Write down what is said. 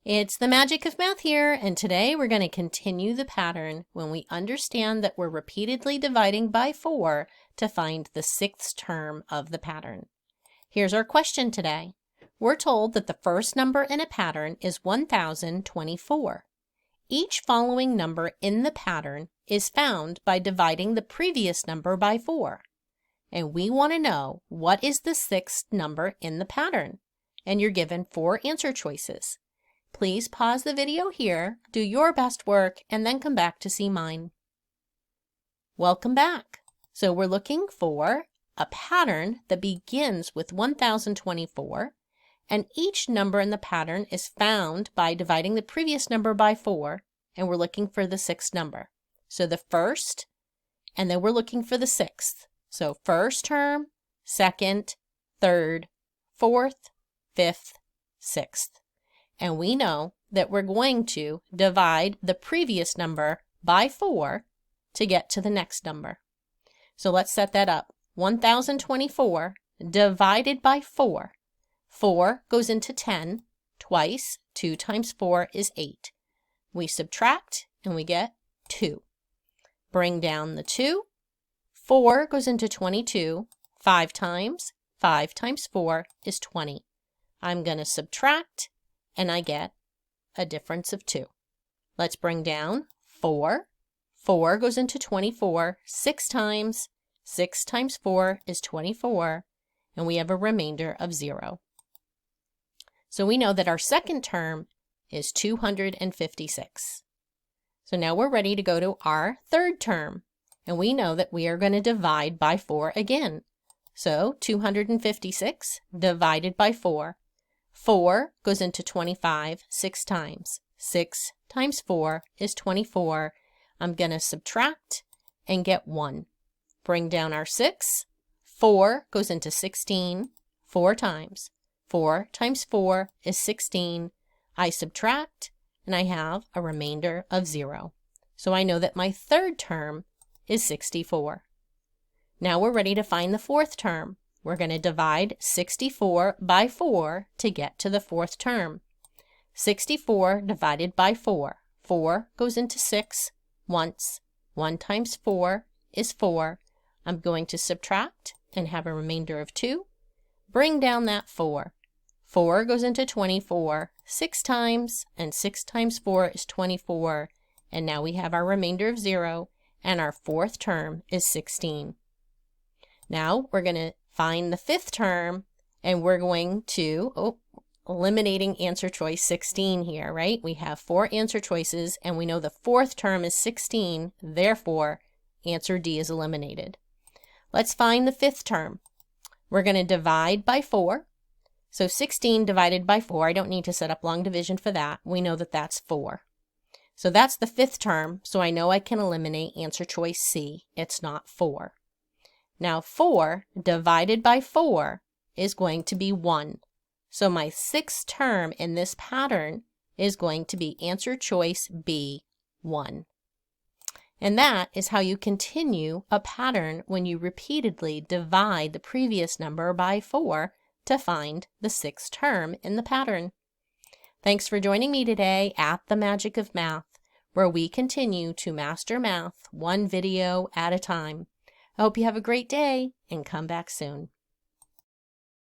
It's the magic of math here, and today we're going to continue the pattern when we understand that we're repeatedly dividing by 4 to find the 6th term of the pattern. Here's our question today. We're told that the first number in a pattern is 1024. Each following number in the pattern is found by dividing the previous number by 4. And we want to know what is the 6th number in the pattern. And you're given 4 answer choices. Please pause the video here, do your best work, and then come back to see mine. Welcome back. So we're looking for a pattern that begins with 1024, and each number in the pattern is found by dividing the previous number by 4, and we're looking for the 6th number. So the first, and then we're looking for the 6th. So first term, second, third, fourth, fifth, 6th. And we know that we're going to divide the previous number by 4 to get to the next number. So let's set that up. 1024 divided by 4. 4 goes into 10 twice. 2 times 4 is 8. We subtract and we get 2. Bring down the 2. 4 goes into 22 5 times. 5 times 4 is 20. I'm going to subtract and I get a difference of 2. Let's bring down 4. 4 goes into 24 6 times. 6 times 4 is 24, and we have a remainder of 0. So we know that our second term is 256. So now we're ready to go to our third term, and we know that we are going to divide by 4 again. So 256 divided by 4. 4 goes into 25 6 times. 6 times 4 is 24. I'm going to subtract and get 1. Bring down our 6. 4 goes into 16 4 times. 4 times 4 is 16. I subtract and I have a remainder of 0. So I know that my third term is 64. Now we're ready to find the fourth term. We're going to divide 64 by 4 to get to the fourth term. 64 divided by 4. 4 goes into 6 once. 1 times 4 is 4. I'm going to subtract and have a remainder of 2. Bring down that 4. 4 goes into 24 6 times, and 6 times 4 is 24. And now we have our remainder of 0, and our fourth term is 16. Now we're going to find the fifth term, and we're going to, eliminating answer choice 16 here, right? We have 4 answer choices, and we know the fourth term is 16, therefore, answer D is eliminated. Let's find the fifth term. We're going to divide by 4. So 16 divided by 4, I don't need to set up long division for that. We know that that's 4. So that's the fifth term, so I know I can eliminate answer choice C. It's not 4. Now 4 divided by 4 is going to be 1. So my 6th term in this pattern is going to be answer choice B, 1. And that is how you continue a pattern when you repeatedly divide the previous number by 4 to find the 6th term in the pattern. Thanks for joining me today at The Magic of Math, where we continue to master math one video at a time. I hope you have a great day and come back soon.